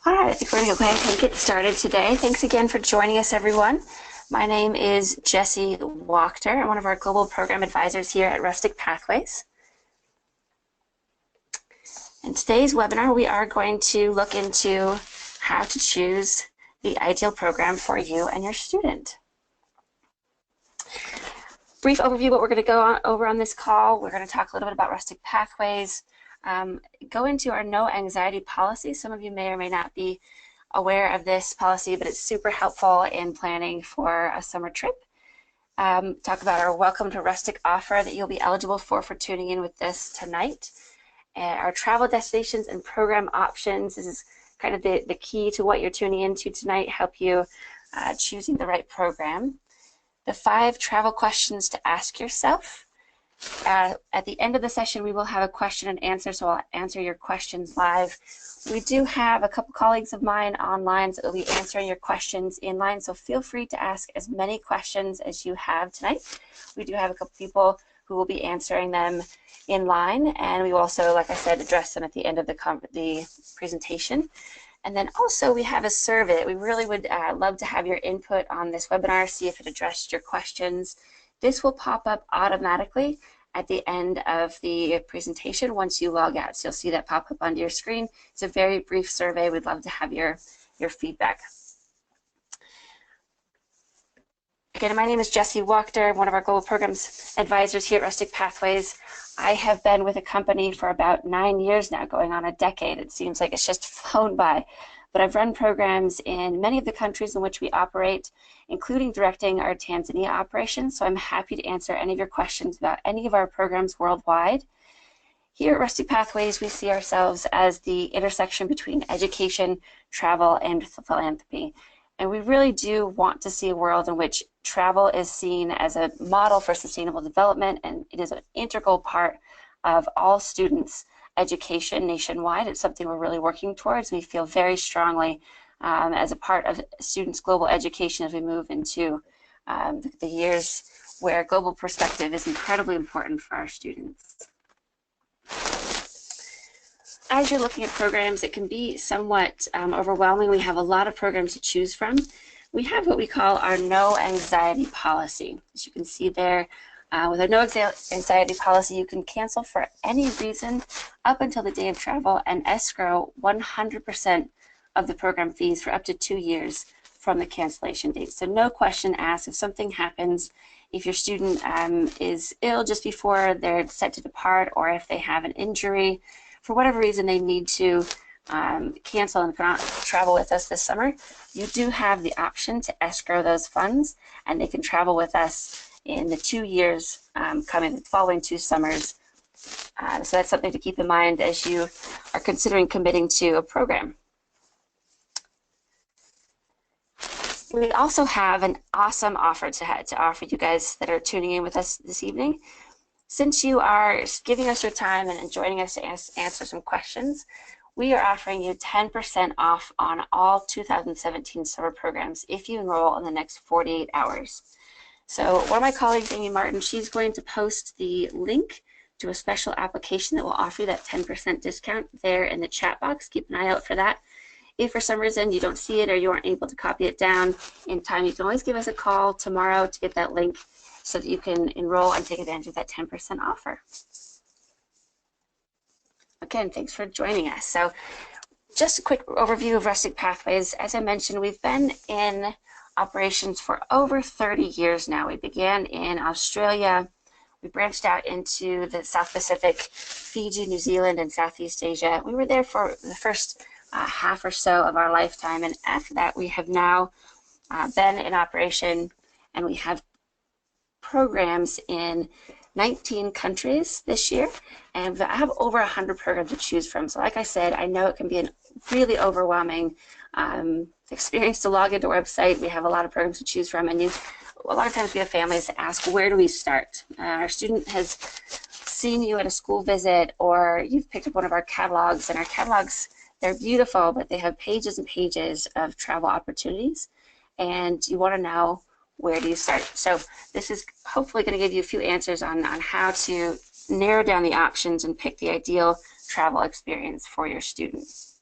All right, I think we're going to go ahead and get started today. Thanks again for joining us, everyone. My name is Jessie Wachter. I'm one of our global program advisors here at Rustic Pathways. In today's webinar, we are going to look into how to choose the ideal program for you and your student. Brief overview of what we're going to go over on this call. We're going to talk a little bit about Rustic Pathways, go into our no anxiety policy. Some of you may or may not be aware of this policy, but it's super helpful in planning for a summer trip. Talk about our Welcome to Rustic offer that you'll be eligible for tuning in with this tonight. Our travel destinations and program options. This is kind of the key to what you're tuning into tonight, help you choosing the right program. The 5 travel questions to ask yourself. At the end of the session, we will have a question and answer, so I'll answer your questions live. We do have a couple colleagues of mine online, so they'll be answering your questions in line, so feel free to ask as many questions as you have tonight. We do have a couple people who will be answering them in line, and we will also, like I said, address them at the end of the presentation. And then also we have a survey. We really would love to have your input on this webinar, see if it addressed your questions. This will pop up automatically at the end of the presentation once you log out. So you'll see that pop up onto your screen. It's a very brief survey. We'd love to have your feedback. Again, my name is Jessie Wachter. I'm one of our global programs advisors here at Rustic Pathways. I have been with the company for about 9 years now, going on a decade. It seems like it's just flown by. But I've run programs in many of the countries in which we operate, including directing our Tanzania operations. So I'm happy to answer any of your questions about any of our programs worldwide. Here at Rustic Pathways, we see ourselves as the intersection between education, travel, and philanthropy. And we really do want to see a world in which travel is seen as a model for sustainable development, and it is an integral part of all students' education nationwide. It's something we're really working towards. We feel very strongly as a part of students' global education as we move into the years where global perspective is incredibly important for our students. As you're looking at programs, it can be somewhat overwhelming. We have a lot of programs to choose from. We have what we call our no anxiety policy. As you can see there, with our no anxiety policy, you can cancel for any reason up until the day of travel and escrow 100% of the program fees for up to 2 years from the cancellation date. So no question asked if something happens, if your student is ill just before they're set to depart, or if they have an injury, for whatever reason they need to cancel and cannot travel with us this summer, you do have the option to escrow those funds, and they can travel with us in the 2 years following 2 summers. So that's something to keep in mind as you are considering committing to a program. We also have an awesome offer to offer you guys that are tuning in with us this evening. Since you are giving us your time and joining us to answer some questions, we are offering you 10% off on all 2017 summer programs if you enroll in the next 48 hours. So one of my colleagues, Amy Martin, she's going to post the link to a special application that will offer you that 10% discount there in the chat box. Keep an eye out for that. If for some reason you don't see it or you aren't able to copy it down in time, you can always give us a call tomorrow to get that link so that you can enroll and take advantage of that 10% offer. Again, thanks for joining us. So just a quick overview of Rustic Pathways. As I mentioned, we've been in operations for over 30 years now. We began in Australia. We branched out into the South Pacific, Fiji, New Zealand, and Southeast Asia. We were there for the first half or so of our lifetime, and after that we have now been in operation, and we have programs in 19 countries this year, and I have over 100 programs to choose from. So like I said, I know it can be a really overwhelming experience to log into our website. We have a lot of programs to choose from, and a lot of times we have families that ask, where do we start? Our student has seen you at a school visit, or you've picked up one of our catalogs, and our catalogs, they're beautiful, but they have pages and pages of travel opportunities, and you want to know, where do you start? So this is hopefully going to give you a few answers on how to narrow down the options and pick the ideal travel experience for your students.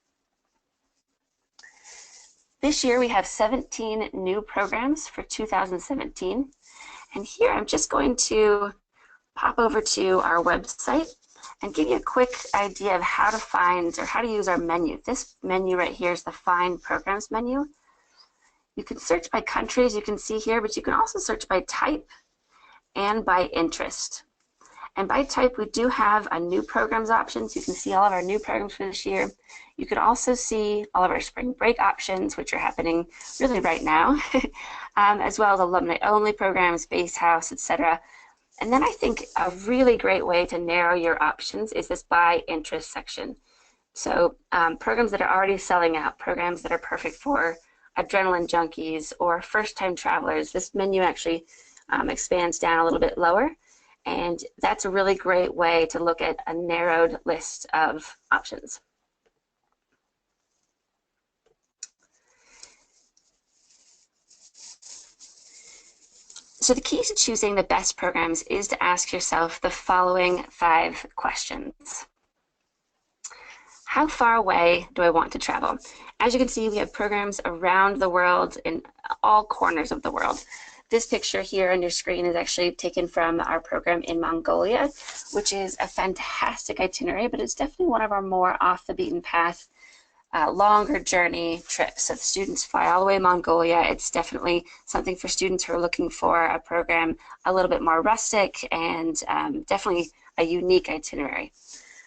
This year we have 17 new programs for 2017. And here I'm just going to pop over to our website and give you a quick idea of how to find or how to use our menu. This menu right here is the Find Programs menu. You can search by countries, you can see here, but you can also search by type and by interest. And by type, we do have a new programs options. You can see all of our new programs for this year. You can also see all of our spring break options, which are happening really right now, as well as alumni-only programs, Base House, etc. And then I think a really great way to narrow your options is this by interest section. So programs that are already selling out, programs that are perfect for adrenaline junkies or first-time travelers. This menu actually expands down a little bit lower. And that's a really great way to look at a narrowed list of options. So the key to choosing the best programs is to ask yourself the following 5 questions. How far away do I want to travel? As you can see, we have programs around the world in all corners of the world. This picture here on your screen is actually taken from our program in Mongolia, which is a fantastic itinerary, but it's definitely one of our more off the beaten path, longer journey trips. So the students fly all the way to Mongolia. It's definitely something for students who are looking for a program a little bit more rustic and definitely a unique itinerary.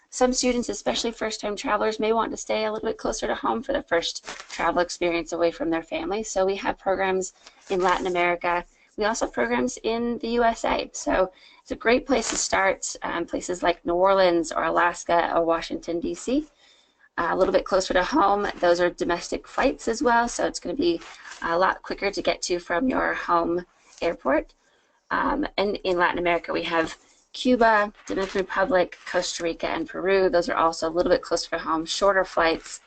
Some students, especially first-time travelers, may want to stay a little bit closer to home for their first travel experience away from their family. So we have programs in Latin America. We also have programs in the USA. So it's a great place to start, places like New Orleans or Alaska or Washington, D.C. A little bit closer to home, those are domestic flights as well, so it's going to be a lot quicker to get to from your home airport. And in Latin America, we have Cuba, Dominican Republic, Costa Rica, and Peru. Those are also a little bit closer to home, shorter flights.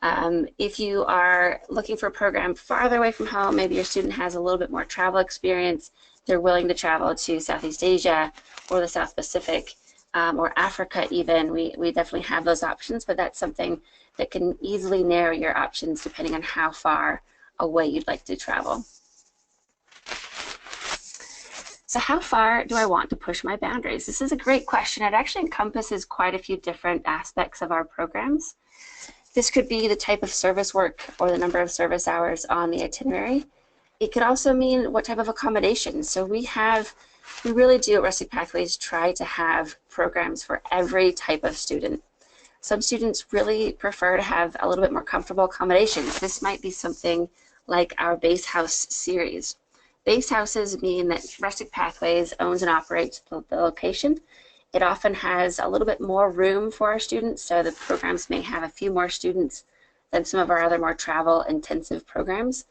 If you are looking for a program farther away from home, maybe your student has a little bit more travel experience, they're willing to travel to Southeast Asia or the South Pacific or Africa even, we definitely have those options, but that's something that can easily narrow your options depending on how far away you'd like to travel. So how far do I want to push my boundaries? This is a great question. It actually encompasses quite a few different aspects of our programs. This could be the type of service work or the number of service hours on the itinerary. It could also mean what type of accommodations. So we really do at Rustic Pathways try to have programs for every type of student. Some students really prefer to have a little bit more comfortable accommodations. This might be something like our Base House series. Base houses mean that Rustic Pathways owns and operates the location. It often has a little bit more room for our students, so the programs may have a few more students than some of our other more travel-intensive programs.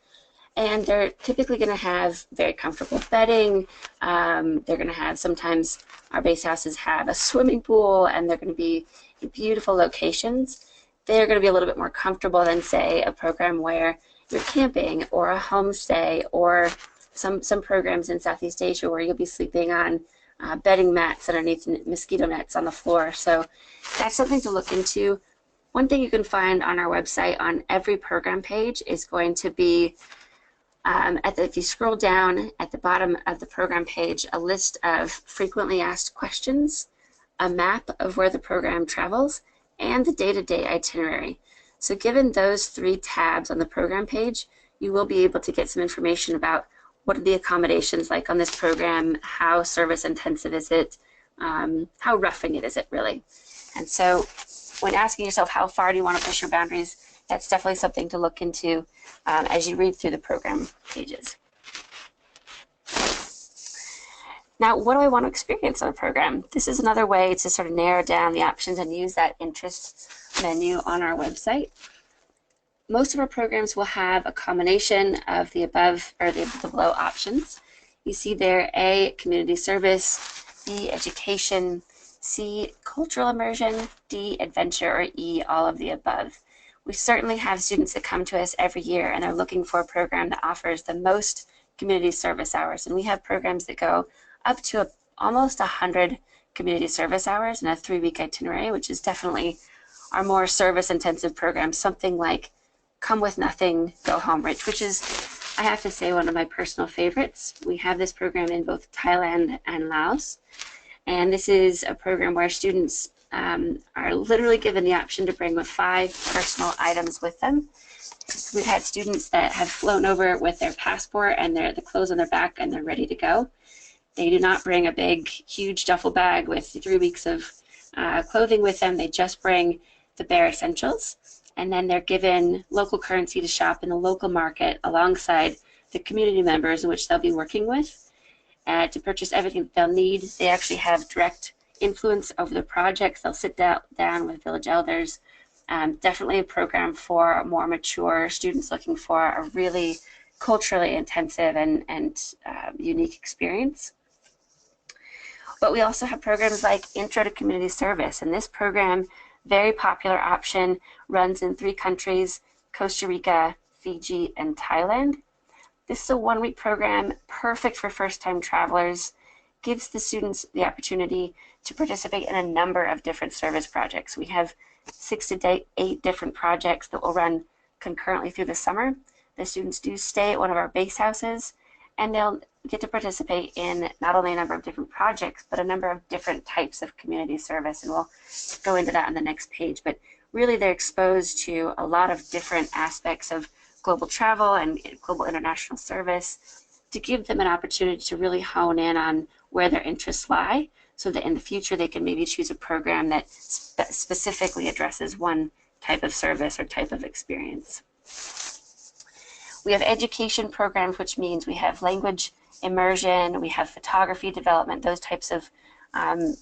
And they're typically going to have very comfortable bedding. They're going to have, sometimes our base houses have a swimming pool, and they're going to be in beautiful locations. They're going to be a little bit more comfortable than, say, a program where you're camping or a homestay, or some programs in Southeast Asia where you'll be sleeping on bedding mats underneath mosquito nets on the floor. So that's something to look into. One thing you can find on our website on every program page is going to be, if you scroll down at the bottom of the program page, a list of frequently asked questions, a map of where the program travels, and the day-to-day itinerary. So given those 3 tabs on the program page, you will be able to get some information about what are the accommodations like on this program, how service intensive is it, how roughing it is it really. And so when asking yourself how far do you want to push your boundaries, that's definitely something to look into as you read through the program pages. Now, what do I want to experience on a program? This is another way to sort of narrow down the options and use that interest menu on our website. Most of our programs will have a combination of the above or the below options. You see there A, community service, B, education, C, cultural immersion, D, adventure, or E, all of the above. We certainly have students that come to us every year and they're looking for a program that offers the most community service hours. And we have programs that go up to almost 100 community service hours in a 3-week itinerary, which is definitely our more service-intensive program, something like come with nothing, go home rich, which is, I have to say, one of my personal favorites. We have this program in both Thailand and Laos, and this is a program where students are literally given the option to bring 5 personal items with them. We've had students that have flown over with their passport and the clothes on their back, and they're ready to go. They do not bring a big, huge duffel bag with 3 weeks of clothing with them. They just bring the bare essentials, and then they're given local currency to shop in the local market alongside the community members in which they'll be working with to purchase everything that they'll need. They actually have direct influence over the projects. They'll sit down with village elders. Definitely a program for more mature students looking for a really culturally intensive and unique experience. But we also have programs like Intro to Community Service, and this program, very popular option, runs in 3 countries, Costa Rica, Fiji, and Thailand. This is a 1-week program, perfect for first-time travelers, gives the students the opportunity to participate in a number of different service projects. We have 6 to 8 different projects that will run concurrently through the summer. The students do stay at one of our base houses, and they'll get to participate in not only a number of different projects, but a number of different types of community service, and we'll go into that on the next page. But really, they're exposed to a lot of different aspects of global travel and global international service to give them an opportunity to really hone in on where their interests lie, so that in the future they can maybe choose a program that specifically addresses one type of service or type of experience. We have education programs, which means we have language immersion, we have photography development, those types of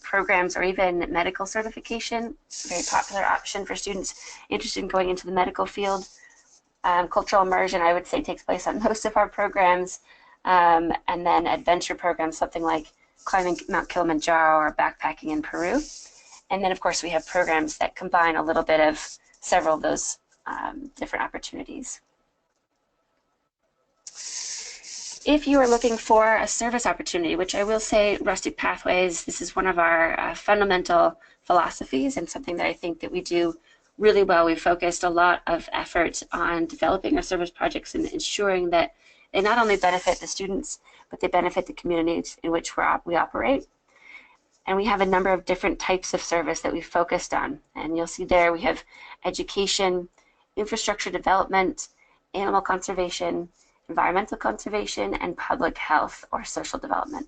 programs, or even medical certification, very popular option for students interested in going into the medical field. Cultural immersion, I would say, takes place on most of our programs, and then adventure programs, something like climbing Mount Kilimanjaro or backpacking in Peru. And then, of course, we have programs that combine a little bit of several of those different opportunities. If you are looking for a service opportunity, which I will say Rustic Pathways, this is one of our fundamental philosophies and something that I think that we do really well. We've focused a lot of effort on developing our service projects and ensuring that they not only benefit the students, but they benefit the communities in which we operate. And we have a number of different types of service that we've focused on. And you'll see there we have education, infrastructure development, animal conservation, environmental conservation, and public health or social development.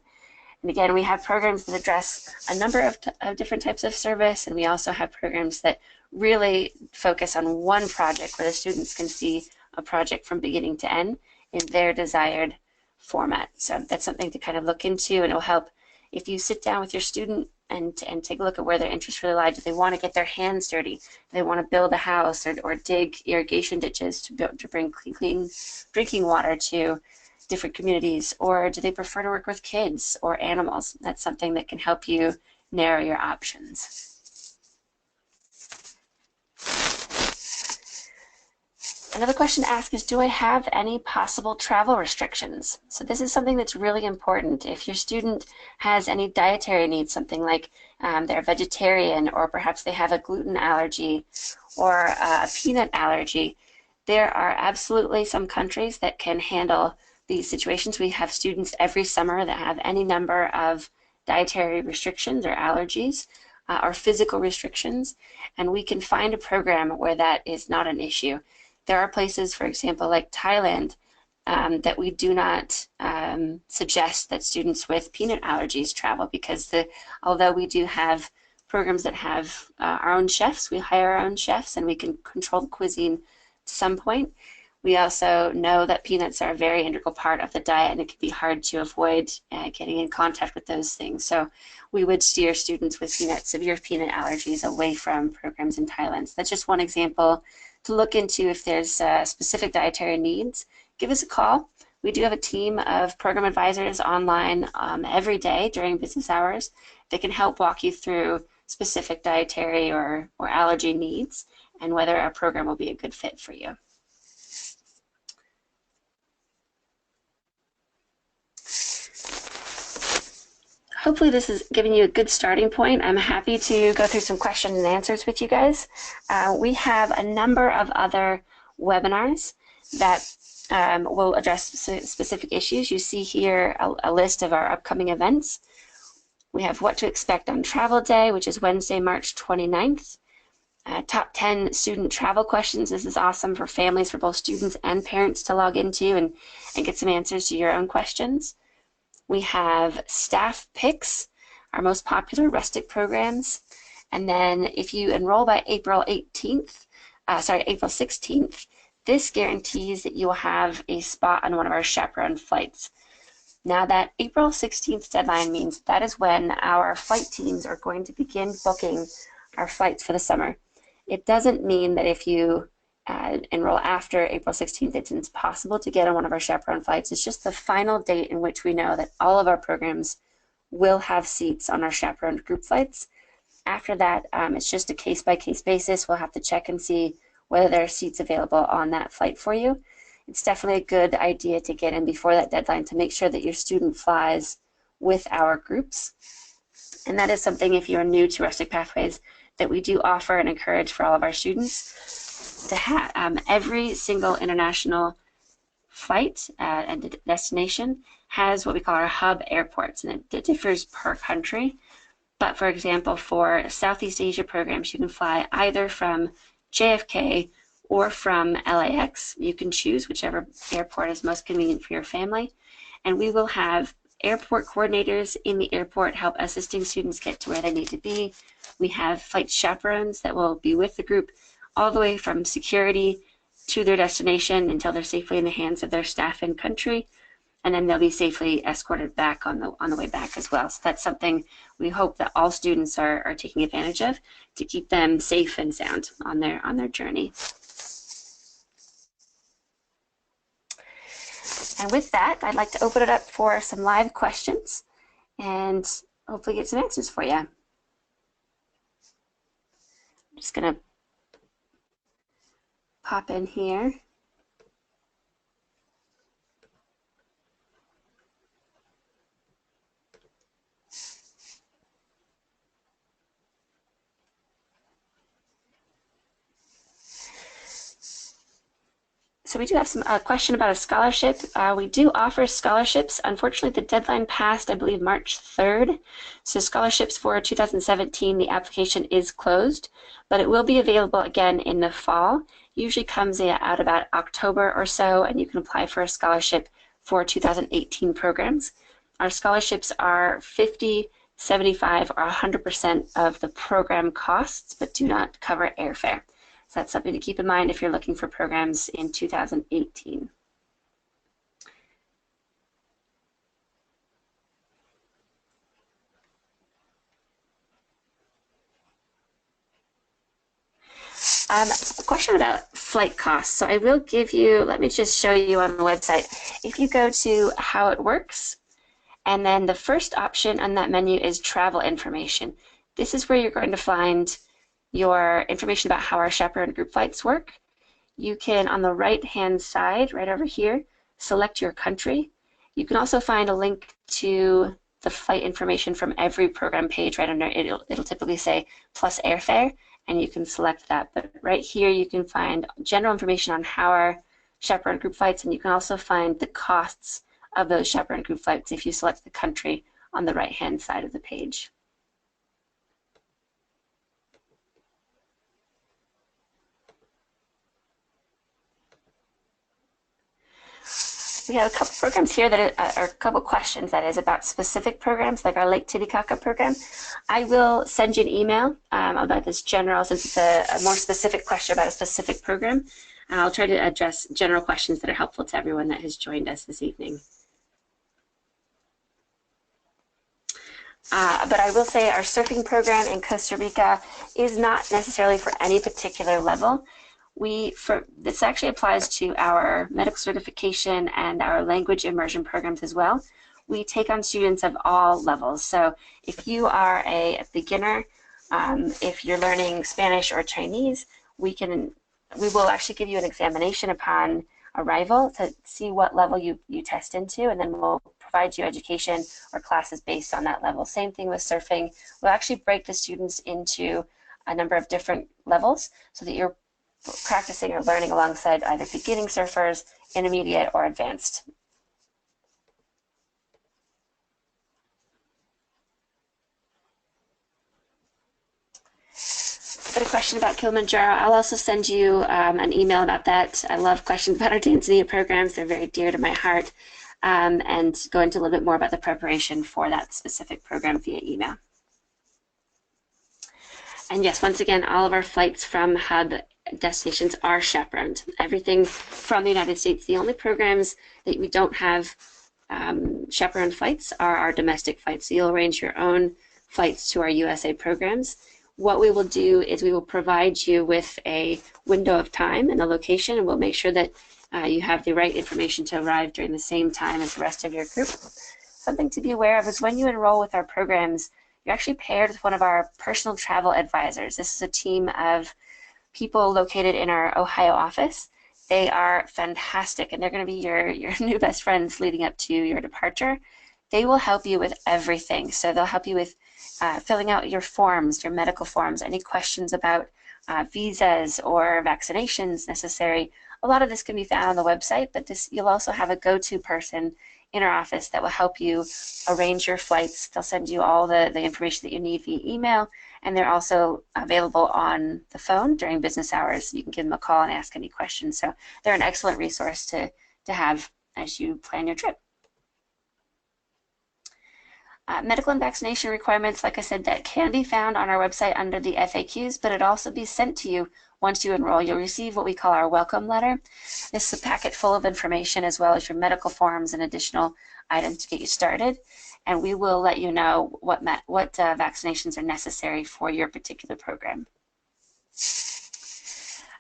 And again, we have programs that address a number of different types of service, and we also have programs that really focus on one project where the students can see a project from beginning to end in their desired format. So that's something to kind of look into, and it'll help if you sit down with your student and take a look at where their interests really lie. Do they want to get their hands dirty? Do they want to build a house or dig irrigation ditches to bring clean drinking water to different communities? Or do they prefer to work with kids or animals? That's something that can help you narrow your options. Another question asked is, do I have any possible travel restrictions? So this is something that's really important. If your student has any dietary needs, something like they're vegetarian, or perhaps they have a gluten allergy or a peanut allergy, there are absolutely some countries that can handle these situations. We have students every summer that have any number of dietary restrictions or allergies or physical restrictions, and we can find a program where that is not an issue. There are places, for example, like Thailand, that we do not suggest that students with peanut allergies travel, because although we do have programs that have our own chefs, we hire our own chefs and we can control the cuisine to some point. We also know that peanuts are a very integral part of the diet, and it can be hard to avoid getting in contact with those things. So we would steer students with severe peanut allergies away from programs in Thailand. So that's just one example to look into. If there's specific dietary needs, give us a call. We do have a team of program advisors online every day during business hours that can help walk you through specific dietary or allergy needs and whether our program will be a good fit for you. Hopefully this is giving you a good starting point. I'm happy to go through some questions and answers with you guys. We have a number of other webinars that will address specific issues. You see here a list of our upcoming events. We have what to expect on travel day, which is Wednesday, March 29th. Top 10 student travel questions. This is awesome for families, for both students and parents to log into and get some answers to your own questions. We have staff picks, our most popular Rustic programs. And then if you enroll by April 16th, this guarantees that you will have a spot on one of our chaperone flights. Now that April 16th deadline means that is when our flight teams are going to begin booking our flights for the summer. It doesn't mean that if you enroll after April 16th, it's impossible to get on one of our chaperone flights. It's just the final date in which we know that all of our programs will have seats on our chaperoned group flights. After that, it's just a case-by-case basis. We'll have to check and see whether there are seats available on that flight for you. It's definitely a good idea to get in before that deadline to make sure that your student flies with our groups. And that is something, if you're new to Rustic Pathways, that we do offer and encourage for all of our students to have. Every single international flight and destination has what we call our hub airports, and it differs per country. But for example, for Southeast Asia programs, you can fly either from JFK or from LAX. You can choose whichever airport is most convenient for your family. And we will have airport coordinators in the airport help assisting students get to where they need to be. We have flight chaperones that will be with the group all the way from security to their destination until they're safely in the hands of their staff in country. And then they'll be safely escorted back on the way back as well. So that's something we hope that all students are taking advantage of to keep them safe and sound on their journey. And with that, I'd like to open it up for some live questions and hopefully get some answers for you. I'm just going to pop in here. So we do have a question about a scholarship. We do offer scholarships. Unfortunately, the deadline passed, I believe, March 3rd. So scholarships for 2017, the application is closed, but it will be available again in the fall. Usually comes out about October or so, and you can apply for a scholarship for 2018 programs. Our scholarships are 50, 75, or 100% of the program costs, but do not cover airfare. So that's something to keep in mind if you're looking for programs in 2018. A question about flight costs. So I will give you, let me just show you on the website. If you go to how it works, and then the first option on that menu is travel information. This is where you're going to find your information about how our chaperone group flights work. You can, on the right-hand side, right over here, select your country. You can also find a link to the flight information from every program page right under it. It'll typically say plus airfare, and you can select that. But right here, you can find general information on how our chaperone group flights, and you can also find the costs of those chaperone group flights if you select the country on the right-hand side of the page. We have a couple programs here that are a couple questions that is about specific programs, like our Lake Titicaca program. I will send you an email about this general, since it's a more specific question about a specific program. And I'll try to address general questions that are helpful to everyone that has joined us this evening. But I will say our surfing program in Costa Rica is not necessarily for any particular level. This actually applies to our medical certification and our language immersion programs as well. We take on students of all levels. So if you are a beginner, if you're learning Spanish or Chinese, we will actually give you an examination upon arrival to see what level you test into, and then we'll provide you education or classes based on that level. Same thing with surfing. We'll actually break the students into a number of different levels so that you're practicing or learning alongside either beginning surfers, intermediate, or advanced. Got a question about Kilimanjaro. I'll also send you an email about that. I love questions about our Tanzania programs. They're very dear to my heart. And go into a little bit more about the preparation for that specific program via email. And yes, once again, all of our flights from hub destinations are chaperoned. Everything from the United States. The only programs that we don't have chaperoned flights are our domestic flights. So you'll arrange your own flights to our USA programs. What we will do is we will provide you with a window of time and a location, and we'll make sure that you have the right information to arrive during the same time as the rest of your group. Something to be aware of is when you enroll with our programs, you're actually paired with one of our personal travel advisors. This is a team of people located in our Ohio office. They are fantastic, and they're going to be your new best friends leading up to your departure. They will help you with everything. So they'll help you with filling out your forms, your medical forms, any questions about visas or vaccinations necessary. A lot of this can be found on the website, but you'll also have a go-to person in our office that will help you arrange your flights. They'll send you all the information that you need via email, and they're also available on the phone during business hours. You can give them a call and ask any questions. So they're an excellent resource to have as you plan your trip. Medical and vaccination requirements, like I said, that can be found on our website under the FAQs, but it also be sent to you once you enroll. You'll receive what we call our welcome letter. This is a packet full of information as well as your medical forms and additional items to get you started. And we will let you know what vaccinations are necessary for your particular program.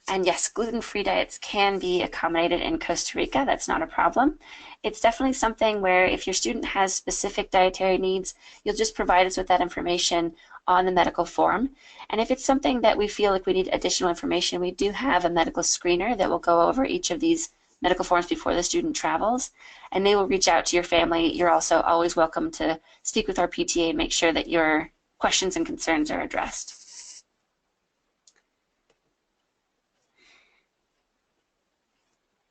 And yes, gluten-free diets can be accommodated in Costa Rica. That's not a problem. It's definitely something where if your student has specific dietary needs, you'll just provide us with that information on the medical form. And if it's something that we feel like we need additional information, we do have a medical screener that will go over each of these medical forms before the student travels, and they will reach out to your family. You're also always welcome to speak with our PTA and make sure that your questions and concerns are addressed.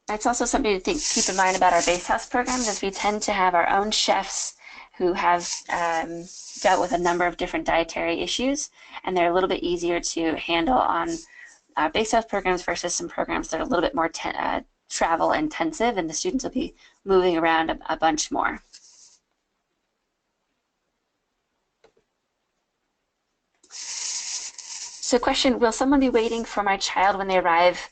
That's also something to keep in mind about our base house programs, is we tend to have our own chefs who have dealt with a number of different dietary issues, and they're a little bit easier to handle on base house programs versus some programs that are a little bit more travel intensive, and the students will be moving around a bunch more. So question, will someone be waiting for my child when they arrive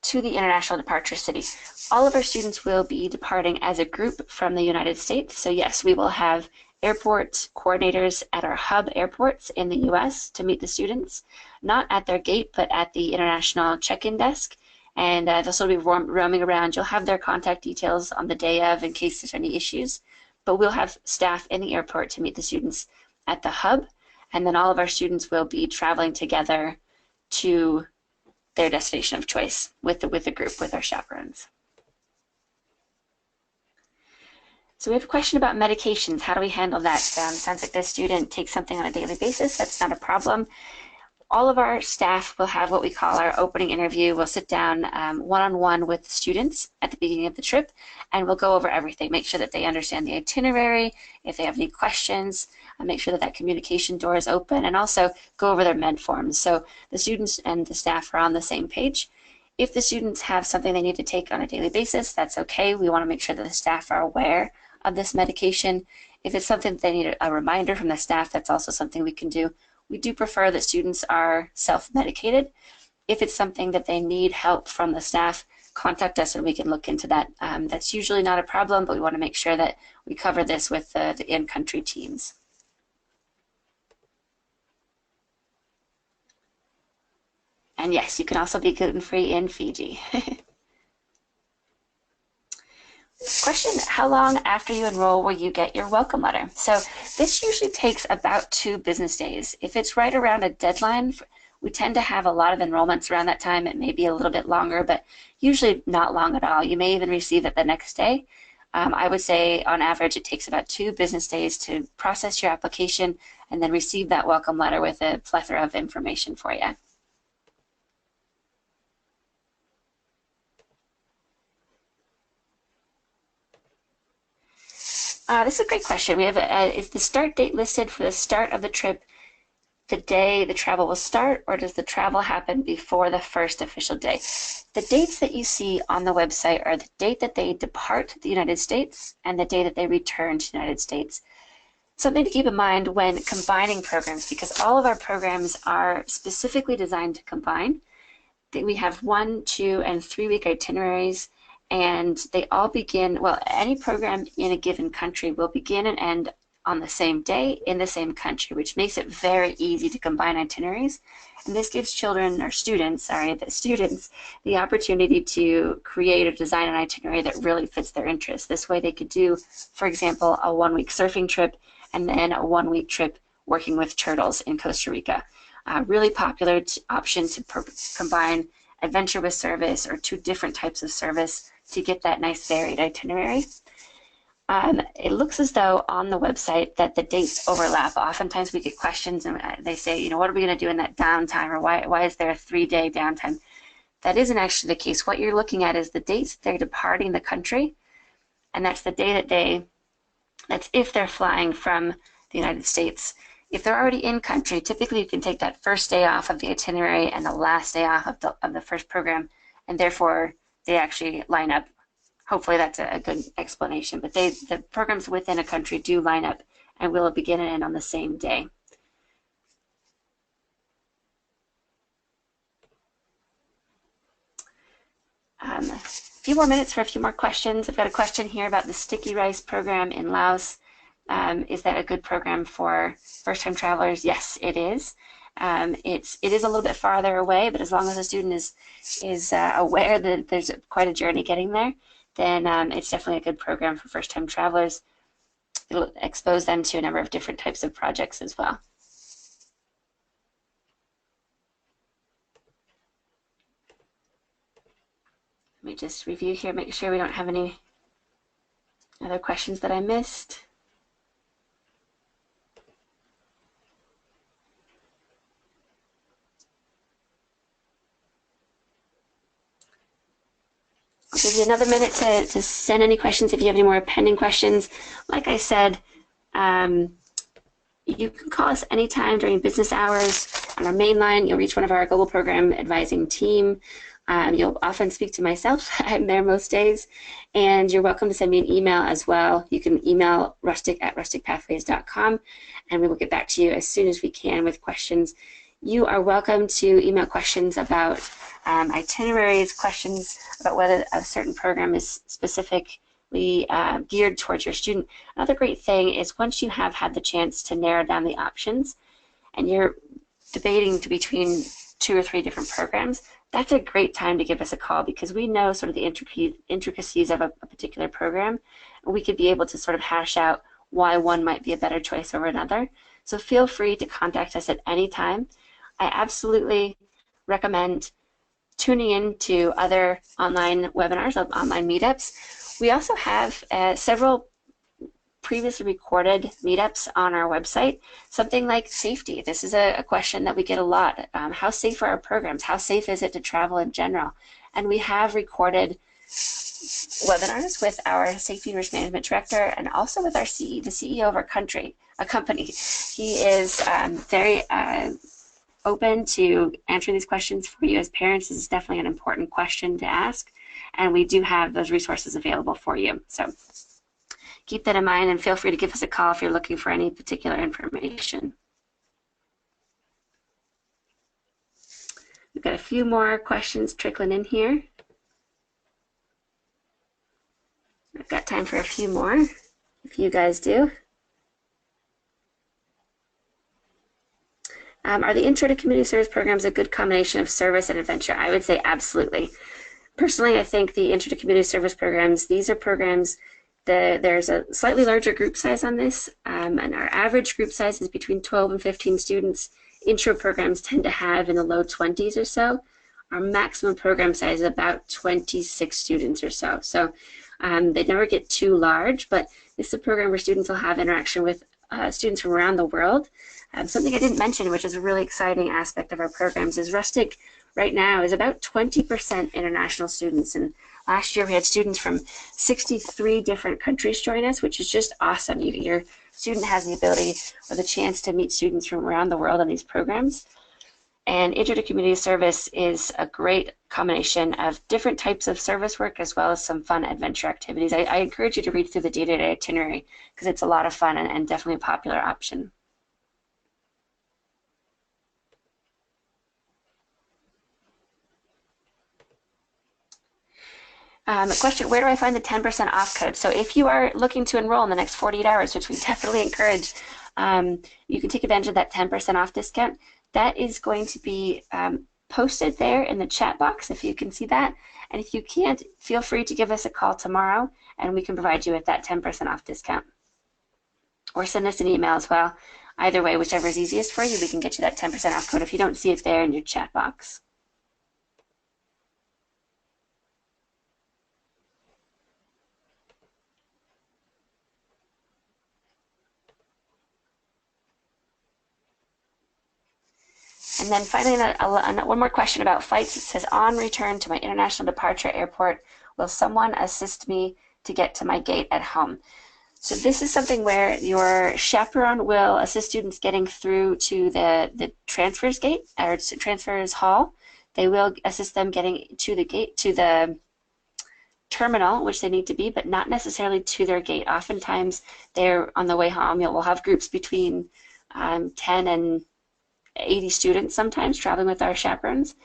to the international departure city? All of our students will be departing as a group from the United States. So yes, we will have airport coordinators at our hub airports in the US to meet the students, not at their gate, but at the international check-in desk. And they'll still be roaming around. You'll have their contact details on the day of in case there's any issues. But we'll have staff in the airport to meet the students at the hub. And then all of our students will be traveling together to their destination of choice with the group, with our chaperones. So we have a question about medications. How do we handle that? Sounds like the student takes something on a daily basis. That's not a problem. All of our staff will have what we call our opening interview. We'll sit down one-on-one with the students at the beginning of the trip, and we'll go over everything, make sure that they understand the itinerary, if they have any questions, make sure that that communication door is open, and also go over their med forms. So the students and the staff are on the same page. If the students have something they need to take on a daily basis, that's okay. We want to make sure that the staff are aware of this medication. If it's something that they need a reminder from the staff, that's also something we can do. We do prefer that students are self-medicated. If it's something that they need help from the staff, contact us and we can look into that. That's usually not a problem, but we want to make sure that we cover this with the in-country teams. And yes, you can also be gluten-free in Fiji. Question, how long after you enroll will you get your welcome letter? So this usually takes about 2 business days. If it's right around a deadline, we tend to have a lot of enrollments around that time. It may be a little bit longer, but usually not long at all. You may even receive it the next day. I would say on average it takes about 2 business days to process your application and then receive that welcome letter with a plethora of information for you. This is a great question. We have is the start date listed for the start of the trip the day the travel will start, or does the travel happen before the first official day? The dates that you see on the website are the date that they depart the United States and the day that they return to the United States. Something to keep in mind when combining programs, because all of our programs are specifically designed to combine. We have 1, 2, and 3 week itineraries, and they all begin, well, any program in a given country will begin and end on the same day in the same country, which makes it very easy to combine itineraries. And this gives children, or students, the opportunity to create or design an itinerary that really fits their interests. This way they could do, for example, a 1 week surfing trip and then a 1 week trip working with turtles in Costa Rica. Really popular option to combine adventure with service or 2 different types of service to get that nice varied itinerary. It looks as though on the website that the dates overlap. Oftentimes we get questions and they say, you know, what are we going to do in that downtime, or why is there a 3-day downtime? That isn't actually the case. What you're looking at is the dates they're departing the country, and that's the day that that's if they're flying from the United States. If they're already in country, typically you can take that first day off of the itinerary and the last day off of the first program, and therefore they actually line up. Hopefully that's a good explanation, but the programs within a country do line up and will begin and end on the same day. A few more minutes for a few more questions. I've got a question here about the sticky rice program in Laos. Is that a good program for first-time travelers? Yes, it is. It is a little bit farther away, but as long as the student is aware that there's quite a journey getting there, then it's definitely a good program for first-time travelers. It'll expose them to a number of different types of projects as well. Let me just review here, make sure we don't have any other questions that I missed. I'll give you another minute to send any questions if you have any more pending questions. Like I said, you can call us anytime during business hours on our main line. You'll reach one of our global program advising team. You'll often speak to myself. I'm there most days. And you're welcome to send me an email as well. You can email rustic@rusticpathways.com, and we will get back to you as soon as we can with questions. You are welcome to email questions about itineraries, questions about whether a certain program is specifically geared towards your student. Another great thing is once you have had the chance to narrow down the options and you're debating between 2 or 3 different programs, that's a great time to give us a call, because we know sort of the intricacies of a particular program, and we could be able to sort of hash out why one might be a better choice over another. So feel free to contact us at any time. I absolutely recommend tuning in to other online webinars, online meetups. We also have several previously recorded meetups on our website. Something like safety. This is a question that we get a lot. How safe are our programs? How safe is it to travel in general? And we have recorded webinars with our safety and risk management director, and also with our the CEO of our company. He is very open to answering these questions for you as parents. This is definitely an important question to ask, and we do have those resources available for you. So keep that in mind, and feel free to give us a call if you're looking for any particular information. We've got a few more questions trickling in here. I've got time for a few more, if you guys do. Are the Intro to Community Service programs a good combination of service and adventure? I would say absolutely. Personally, I think the Intro to Community Service programs, these are programs there's a slightly larger group size on this, and our average group size is between 12 and 15 students. Intro programs tend to have in the low 20s or so. Our maximum program size is about 26 students or so. So they never get too large, but this is a program where students will have interaction with students from around the world. Something I didn't mention, which is a really exciting aspect of our programs, is Rustic right now is about 20% international students. And last year we had students from 63 different countries join us, which is just awesome. Your student has the ability or the chance to meet students from around the world on these programs. And Intro to Community Service is a great combination of different types of service work as well as some fun adventure activities. I encourage you to read through the day-to-day itinerary because it's a lot of fun and definitely a popular option. Question, where do I find the 10% off code? So if you are looking to enroll in the next 48 hours, which we definitely encourage, you can take advantage of that 10% off discount. That is going to be posted there in the chat box, if you can see that. And if you can't, feel free to give us a call tomorrow, and we can provide you with that 10% off discount. Or send us an email as well. Either way, whichever is easiest for you, we can get you that 10% off code if you don't see it there in your chat box. And then finally, one more question about flights. It says, on return to my international departure airport, will someone assist me to get to my gate at home? So this is something where your chaperone will assist students getting through to the transfers gate or transfers hall. They will assist them getting to the gate, to the terminal, which they need to be, but not necessarily to their gate. Oftentimes, they're on the way home. We'll have groups between 10 and 80 students sometimes traveling with our chaperones,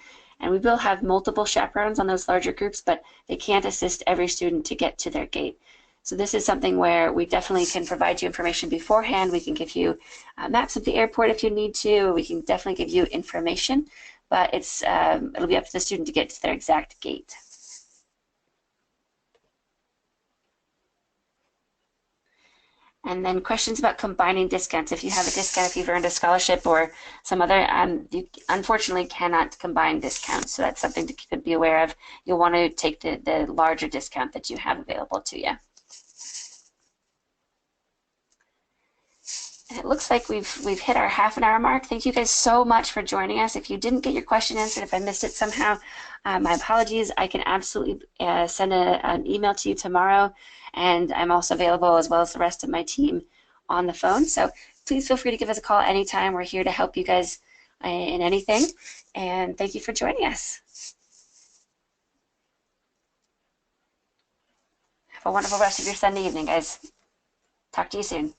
and we will have multiple chaperones on those larger groups, but they can't assist every student to get to their gate. So this is something where we definitely can provide you information beforehand. We can give you maps of the airport if you need to. We can definitely give you information, but it'll be up to the student to get to their exact gate. And then questions about combining discounts. If you have a discount, if you've earned a scholarship or some other, you unfortunately cannot combine discounts. So that's something to be aware of. You'll want to take the larger discount that you have available to you. And it looks like we've hit our half-an-hour mark. Thank you guys so much for joining us. If you didn't get your question answered, if I missed it somehow, my apologies. I can absolutely send an email to you tomorrow. And I'm also available, as well as the rest of my team, on the phone. So please feel free to give us a call anytime. We're here to help you guys in anything. And thank you for joining us. Have a wonderful rest of your Sunday evening, guys. Talk to you soon.